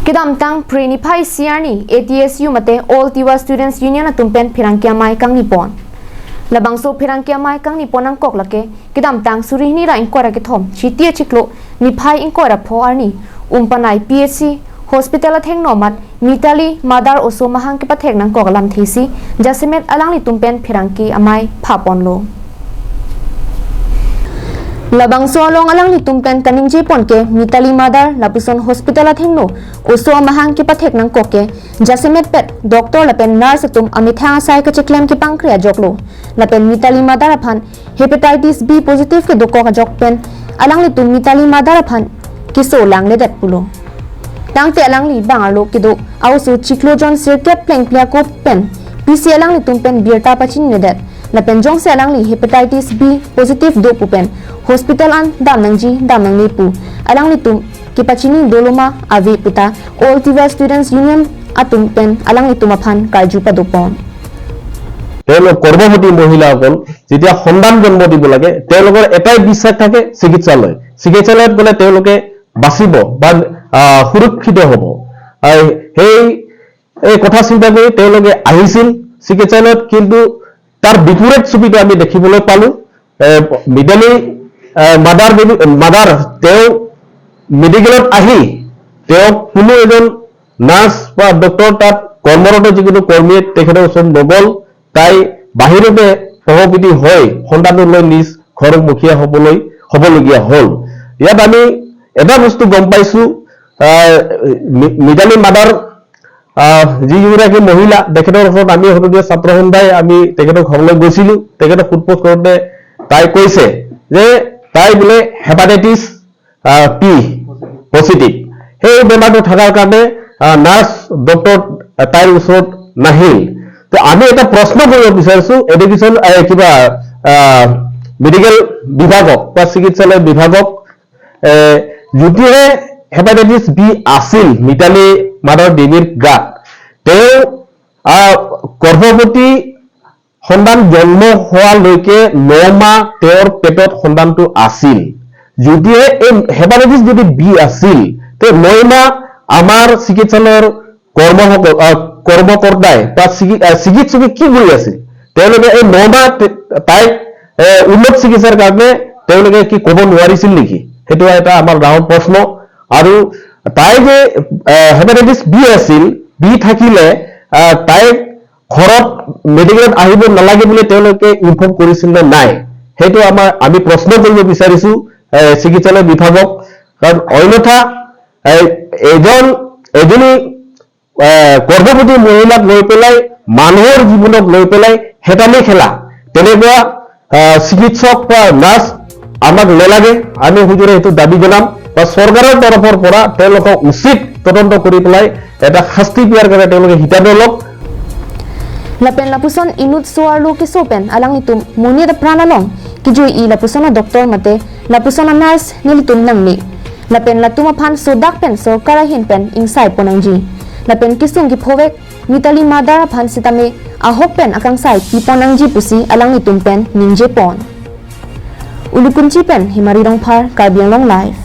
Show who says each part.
Speaker 1: Kidamtang Prenipai Siarni ATSU mate All Tiwa Students Union atumpen Pirangkia Mai Kang Nipon. Labangso Pirangkia Mai Kang Nipon ang koklake Kidamtang Surihni ra inkora kithom Chitia Chiklo Nipai inkora po arni Umpanai PHC Hospital at heng nomat Mitali Madar oso mahang kipathek ng koklam thisi Jasimet alang litumpen Pirangki Amai Paponlo. Labang solong alang litumpen kaning Jepon ke Mitali Madar lapuson hospital at hengno uso mahang kipathek ng koke Jasimet pet doktor lapen nurse tum amithang asay ka cheklem ki pankreas joklo lapen Mitali Madar aphan hepatitis B positive ke doko ka jokpen alang litum Mitali Madar aphan kiso lang ledet pulo tangte alang li bangalo kido ausu chiklojon sirkep pleng plea ko pen PC alang litumpen birta pachin nedet lapen jong se alang li hepatitis B positive do pupen hospital an damnangji damnangni pu alang litum kipachini doloma avi puta All Tiwa Students Union atum pen alang litum aphan karju padopon
Speaker 2: তেওঁলোক গৰ্ভৱতী মহিলাসকল যেতিয়া সন্তান জন্ম দিব লাগে তেওঁলোকৰ এটাই বিশ্বাস থাকে চিকিৎসালয়ত গলে তেওঁলোকে বাচিব বা সুৰক্ষিত হ'ব এই কথা চিন্তা কৰি তেওঁলোকে আহিছিল চিকিৎসালয়ত কিন্তু তাৰ বিপৰীত ছবিটো আমি দেখিবলৈ পালো মিডালি মাদাৰ তেওঁ মেডিকেলত আহি তেওঁ কোনো এজন নাৰ্ছ বা ডক্টৰ তাত কৰ্মৰত যিকোনো কৰ্মীয়ে তেখেতৰ ওচৰত নগল তাই বাহিৰতে সহপিতি হৈ সন্তানলৈ নিজ ঘৰমুখীয়া হ'বলগীয়া হ'ল ইয়াত আমি এটা বস্তু গম পাইছো মিডালি মাদাৰ যিগৰাকী মহিলা তেখেতৰ ওচৰত আমি হতদীয় ছাত্ৰ সন্থাই আমি তেখেতৰ ঘৰলৈ গৈছিলো তেখেতক সোধপোছ কৰোঁতে তাই কৈছে যে তাই বোলে হেপাটাইটিছ পি পজিটিভ সেই বেমাৰটো থকাৰ কাৰণে নাৰ্ছ ডক্টৰ তাইৰ ওচৰত নাহিল তো আমি এটা প্ৰশ্ন কৰিব বিচাৰিছো এডুকেশ্যন কিবা মেডিকেল বিভাগক বা চিকিৎসালয় বিভাগক যদিহে হেপাটাইটিছ বি আছিল মিতালী মাদাৰ দেৱীৰ গাত তেওঁ গৰ্ভৱতী সন্তান জন্ম হোৱালৈকে 9 মাহ তেওঁৰ পেটত সন্তানটো আছিল যদিহে এই হেপাটাইটিছ যদি বি আছিল তে 9 মাহ আমাৰ চিকিৎসালয়ৰ কৰ্মকৰ্তাই বা চিকিৎসকে কি কৰি আছিল তেওঁলোকে এই 9 মাহ তাইক উন্নত চিকিৎসাৰ কাৰণে তেওঁলোকে কি ক'ব নোৱাৰিছিল নেকি সেইটো এটা আমাৰ ডাঙৰ প্ৰশ্ন আৰু তাই যে হেপাটাইটিছ বি আছিল বি থাকিলে তাইক ঘৰত মেডিকেলত আহিব নালাগে বুলি তেওঁলোকে ইনফৰ্ম কৰিছিল নে নাই সেইটো আমি প্ৰশ্ন কৰিব বিচাৰিছো চিকিৎসালয় বিভাগক কাৰণ অন্যথা এজনী গৰ্ভৱতী মহিলাক লৈ পেলাই মানুহৰ জীৱনক লৈ পেলাই হেতালি খেলা তেনেকুৱা চিকিৎসক বা নাৰ্ছ আমাক নালাগে আমি হুজুৰে সেইটো দাবী জনাম বা চৰকাৰৰ তৰফৰ পৰা তেওঁলোকক উচিত তদন্ত কৰি পেলাই এটা শাস্তি দিয়াৰ কাৰণে তেওঁলোকে হিতানো লওক
Speaker 1: lapen lapuson inut suarlu kisopen alang itum muni da pranalong kijui I lapusona doktor mate lapusona nurse nilitum nangni lapen latuma phan sodak pen so karahin pen insai ponangji lapen kisung gi phowek mitali madara phan sitame ahok pen akang sai ki ponangji pusi alang itum pen ninje pon ulukunchi pen himari rongphar karbiang long live